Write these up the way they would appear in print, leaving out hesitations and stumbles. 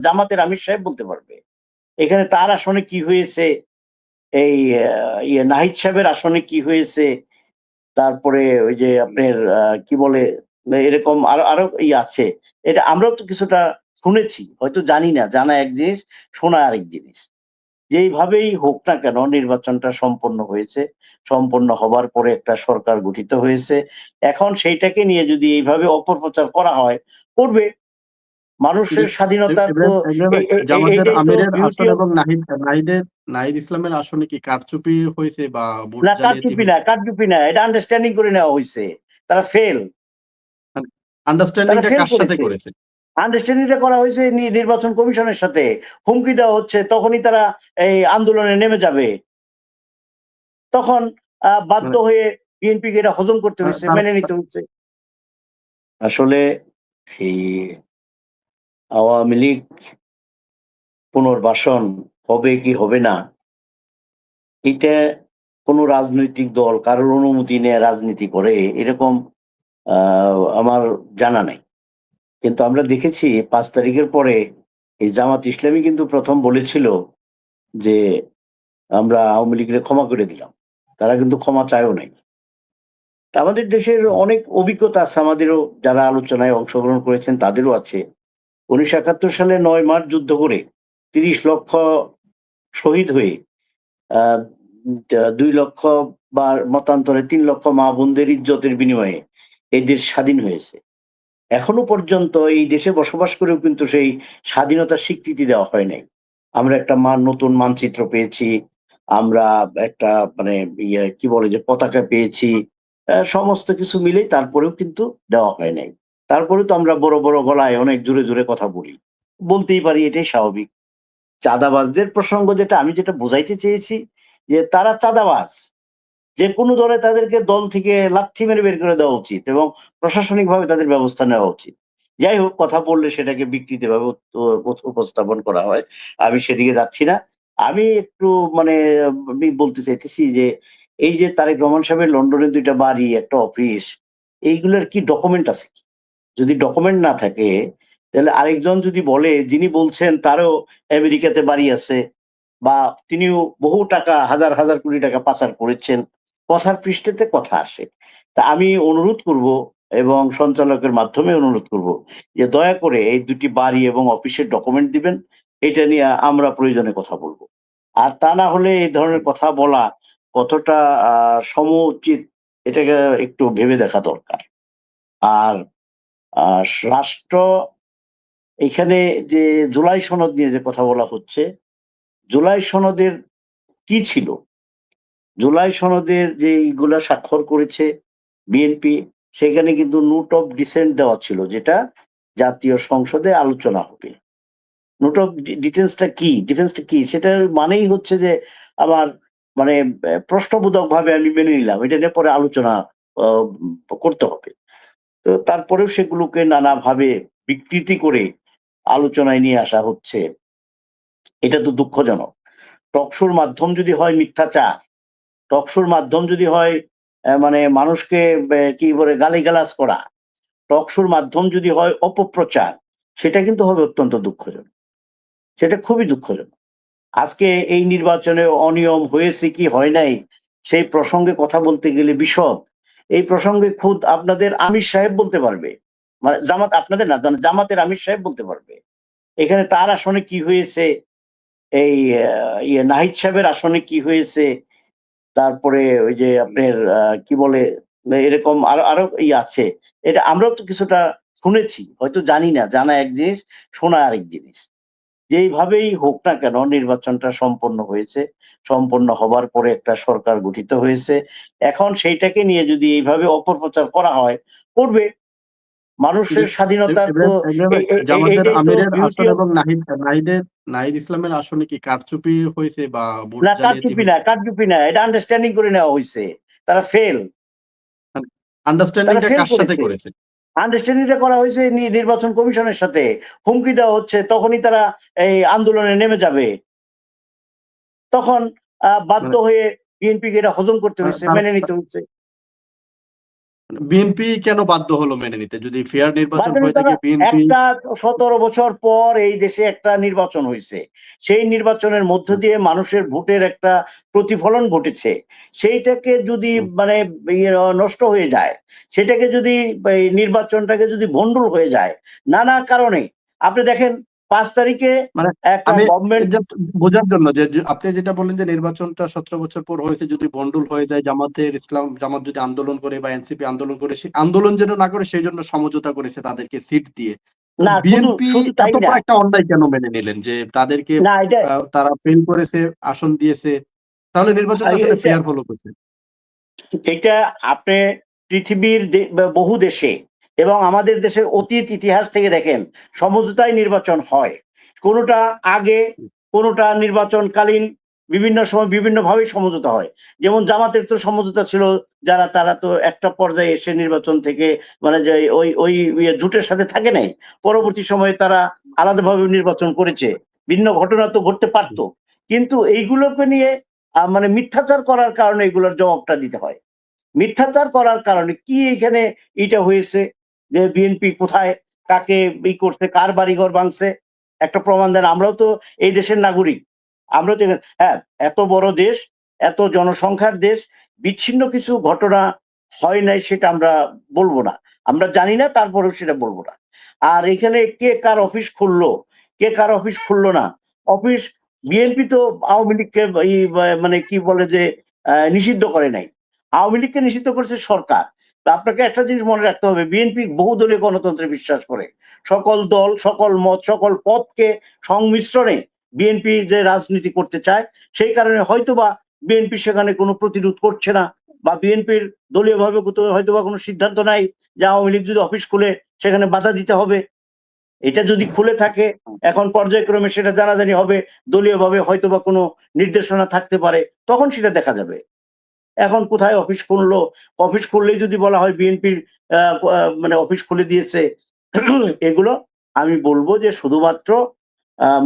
জামাতের আমির সাহেব বলতে পারবে। এখানে তার আসনে কি হয়েছে, এই নাহিদ সাহেবের আসনে কি হয়েছে, তারপরে ওই যে আপনার কি বলে এরকম আরো আরো আছে। এটা আমরাও তো কিছুটা শুনেছি। হয়তো জানি না। জানা এক জিনিস, শোনা আরেক জিনিস। যেইভাবেই হোক না কেন নির্বাচনটা সম্পন্ন হয়েছে। সম্পন্ন হবার পরে একটা সরকার গঠিত হয়েছে। এখন সেইটাকে নিয়ে যদি এইভাবে অপপ্রচার করা হয়, করবে। কিন্তু মানুষের স্বাধীনতার তো ইব্রাহিম ভাই, জামাতের এইটাই তো আমিরের বিউটি আসন অফ। এবং নাহিদ ইসলামের আসনে কি কারচুপি হয়েছে বা ভোট না জালিয়াতি কারচুপি না, হয়েছে? কারচুপি না। এটা আন্ডারস্ট্যান্ডিং করে নেওয়া হইছে। তারা ফেল। মানে তারা আন্ডারস্ট্যান্ডিংটা ফেল কার সাথে করেছে। করেছে? আন্ডারস্ট্যান্ডিংটা করা হয়েছে নির্বাচন কমিশনের সাথে। হুমকি দেওয়া হচ্ছে, তখনই তারা এই আন্দোলনে নেমে যাবে। তখন বাধ্য মানে হয়ে বিএনপিকে এটা হজম করতে মানে হইছে, তার মেনে নিতে হইছে। আসলে এই আওয়ামী লীগ পুনর্বাসন হবে কি হবে না, এটা কোন রাজনৈতিক দল কারোর অনুমতি নিয়ে রাজনীতি করে এরকম আমার জানা নাই। কিন্তু আমরা দেখেছি ৫ তারিখের পরে এই জামাত ইসলামী কিন্তু ১ম বলেছিল যে, "আমরা আওয়ামী লীগরে ক্ষমা করে দিলাম।" তারা কিন্তু ক্ষমা চায়ও নাই। তা আমাদের দেশের অনেক অভিজ্ঞতা আছে, আমাদেরও যারা আলোচনায় অংশগ্রহণ করেছেন তাদেরও আছে। ১৯৭১ সালে ৯ মার্চ যুদ্ধ করে ৩০ লক্ষ শহীদ হয়ে আ ২ লক্ষ বা মতান্তরে ৩ লক্ষ মা-বোনদের ইজ্জতের বিনিময়ে এই দেশ স্বাধীন হয়েছে। এখনো পর্যন্ত এই দেশে বসবাস করেও কিন্তু সেই স্বাধীনতার স্বীকৃতি দেওয়া হয় নাই। আমরা একটা নতুন মানচিত্র পেয়েছি। আমরা একটা মানে কি বলে যে পতাকা পেয়েছি। সমস্ত কিছু মিলেই তারপরেও কিন্তু দেওয়া হয় নাই। তারপরেও তো আমরা বড়, বড় গলায় অনেক জোরে, জোরে কথা বলি। বলতেই পারি, এটাই স্বাভাবিক। চাঁদাবাজদের প্রসঙ্গ যেটা আমি যেটা বোঝাইতে চেয়েছি যে তারা চাঁদাবাজ। যেকোনো দলে তাদেরকে দল থেকে লাথি মেরে বের করে দেওয়া উচিত এবং প্রশাসনিকভাবে তাদের ব্যবস্থা নেওয়া উচিত। যাই হোক, কথা বললে সেটাকে বিকৃতভাবে উপস্থাপন করা হয়। আমি সেদিকে যাচ্ছি না। আমি একটু মানে আমি বলতে চাইতেছি যে, এই যে তারেক রহমান সাহেবের লন্ডনে ২ টা বাড়ি, একটা অফিস, এইগুলোর কি ডকুমেন্ট আছে কি? যদি ডকুমেন্ট না থাকে, তাহলে আরেকজন যদি বলে, যিনি বলছেন তারও আমেরিকাতে বাড়ি আছে বা তিনিও বহু টাকা হাজার, হাজার কোটি টাকা পাচার করেছেন। কথার পৃষ্ঠেতে কথা আসে। তা আমি অনুরোধ করব এবং সঞ্চালকের মাধ্যমে অনুরোধ করব যে দয়া করে এই ২ টি বাড়ি এবং অফিসের ডকুমেন্ট দিবেন। এটা নিয়ে আমরা প্রয়োজনে কথা বলব। আর তা না হলে এই ধরনের কথা বলা কতটা আ সমউচিত, এটাকে একটু ভেবে দেখা দরকার। আর আ রাষ্ট্র এখানে যে জুলাই সনদ নিয়ে যে কথা বলা হচ্ছে, জুলাই সনদের কি ছিল? জুলাই সনদের যেইগুলা স্বাক্ষর করেছে বিএনপি, সেখানে কিন্তু নোট অফ ডিসেন্ট দেওয়া ছিল, যেটা জাতীয় সংসদে আলোচনা হবে। নোট অফ ডিটেইলসটা কি? ডিফেন্সটা কি? সেটার মানেই হচ্ছে যে আমার মানে প্রশ্নবোধকভাবে আমি মেনে নিলাম। এটা নিয়ে পরে আলোচনা আ করতে হবে। তো তারপরেও সেগুলোকে নানাভাবে বিকৃতি করে আলোচনায় নিয়ে আসা হচ্ছে। এটা তো দুঃখজনক। টকশোর মাধ্যম যদি হয় মিথ্যাচার, টকশোর মাধ্যম যদি হয় মানে মানুষকে কি বলে গালিগালাজ করা, টকশোর মাধ্যম যদি হয় অপপ্রচার, সেটা কিন্তু হবে অত্যন্ত দুঃখজনক। সেটা খুবই দুঃখজনক। আজকে এই নির্বাচনে অনিয়ম হয়েছে কি হয় নাই, সেই প্রসঙ্গে কথা বলতে গেলে বিশদ। এই প্রসঙ্গে খুদ আপনাদের আমির সাহেব বলতে পারবে। মানে জামাত আপনাদের না, জামাতের আমির সাহেব বলতে পারবে। এখানে তার আসনে কি হয়েছে, এই নাহিদ সাহেবের আসনে কি হয়েছে, তারপরে ওই যে আপনার কি বলে এরকম আরো আরো আছে। এটা আমরাও তো কিছুটা শুনেছি। হয়তো জানি না। জানা এক জিনিস, শোনা আরেক জিনিস। যেইভাবেই হোক না কেন নির্বাচনটা সম্পন্ন হয়েছে। সম্পন্ন হবার পরে একটা সরকার গঠিত হয়েছে। এখন সেইটাকে নিয়ে যদি এইভাবে অপপ্রচার করা হয়, করবে। কিন্তু মানুষের স্বাধীনতার তো ইব্রাহিম ভাই, জামাতের এইটাই তো আমিরের বিউটি আসন অফ। এবং নাহিদ ইসলামের আসনে কি কারচুপি হয়েছে বা ভোট না জালিয়াতি কারচুপি না, হয়েছে? কারচুপি না। এটা আন্ডারস্ট্যান্ডিং করে নেওয়া হইছে। তারা ফেল। মানে তারা আন্ডারস্ট্যান্ডিংটা ফেল কার সাথে করেছে। করেছে? আন্ডারস্ট্যান্ডিংটা করা হয়েছে নির্বাচন কমিশনের সাথে। হুমকি দেওয়া হচ্ছে, তখনই তারা এই আন্দোলনে নেমে যাবে। তখন বাধ্য মানে হয়ে বিএনপিকে এটা হজম করতে মানে হইছে, তার মেনে নিতে হইছে। বিএনপি কেন বাধ্য হলো মেনে নিতে? যদি ফেয়ার নির্বাচন হয়ে থাকে বিএনপি একটা 17 বছর পর এই দেশে একটা নির্বাচন হয়েছে। সেই নির্বাচনের মধ্য দিয়ে মানুষের ভোটের একটা প্রতিফলন ঘটেছে। সেইটাকে যদি মানে নষ্ট হয়ে যায়, সেটাকে যদি এই নির্বাচনটাকে যদি ভন্ডুল হয়ে যায়, নানা কারণে আপনি দেখেন ৫ তারিখে মানে একটা আমি গভর্নমেন্ট জাস্ট বোঝার জন্য যে আপনি যেটা বললেন যে নির্বাচনটা 17 বছর পর হয়েছে, যদি ভন্ডুল হয়ে যায়, জামাত যদি আন্দোলন করে বা এনসিপি আন্দোলন করে, সেই আন্দোলন যেন না করে সেই জন্য সমঝোতা করেছে তাদেরকে সিট দিয়ে। তো না বিএনপি শুধু তাই এত না। বড় একটা অন্যায় কেন মেনে নিলেন যে তাদেরকে না এটা তারা ফেল করেছে, আসন দিয়েছে, তাহলে নির্বাচনটা আসলে এটা ফেয়ার হলো কোথায়? এটা আপনি পৃথিবীর বহু দেশে এবং আমাদের দেশের অতীত ইতিহাস থেকে দেখেন সমঝোতায় নির্বাচন হয়। কোনোটা আগে, কোনোটা নির্বাচনকালীন, বিভিন্ন সময় বিভিন্নভাবে সমঝোতা হয়। যেমন জামাতের তো সমঝোতা ছিল, তারা তো একটা পর্যায়ে এসে নির্বাচন থেকে মানে যে ওই জোটের সাথে থাকে নাই। পরবর্তী সময়ে তারা আলাদাভাবে নির্বাচন করেছে। ভিন্ন ঘটনা তো ঘটতে পারত। কিন্তু এইগুলোকে নিয়ে মানে মিথ্যাচার করার কারণে এগুলোর জবাবটা দিতে হয়। মিথ্যাচার করার কারণে কি এখানে এটা হয়েছে যে বিএনপি কোথায় কাকে করছে, কার বাড়িঘর ভাঙছে, একটা প্রমাণ দেন। আমরাও তো এই দেশের নাগরিক। আমরা তো হ্যাঁ, এত বড় দেশ, এত জনসংখ্যার দেশ, বিচ্ছিন্ন কিছু ঘটনা হয় নাই সেটা আমরা বলবো না। আমরা জানি না, তারপরেও সেটা বলবো না। আর এখানে কে কার অফিস খুললো, কে কার অফিস খুললো না, অফিস বিএনপি তো আওয়ামী লীগকে মানে কি বলে যে নিষিদ্ধ করে নাই। আওয়ামী লীগকে নিষিদ্ধ করেছে সরকার। তো আপনাকে একটা জিনিস মনে রাখতে হবে, বিএনপি বহুদলীয় গণতন্ত্রে বিশ্বাস করে। সকল দল, সকল মত, সকল পথকে সংমিশ্রণে বিএনপি যে রাজনীতি করতে চায়, সেই কারণে হয়তোবা বিএনপি সেখানে কোনো প্রতিরোধ করছে না, বা বিএনপির দলীয়ভাবে হয়তোবা কোনো সিদ্ধান্ত নাই যে আওয়ামী লীগ যদি অফিস খুলে সেখানে বাধা দিতে হবে। এটা যদি খুলে থাকে, এখন পর্যায়ক্রমে সেটা জানাজানি হবে, দলীয়ভাবে হয়তোবা কোনো নির্দেশনা থাকতে পারে, তখন সেটা দেখা যাবে। এখন কোথায় অফিস খুললো? অফিস খুললেই যদি বলা হয় বিএনপির মানে অফিস খুলে দিয়েছে, এগুলো আমি বলবো যে শুধুমাত্র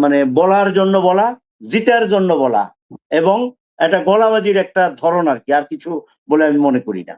মানে বলার জন্য বলা, জিতার জন্য বলা এবং একটা গলাবাজির একটা ধরন আরকি। আর কিছু বলে আমি মনে করি না।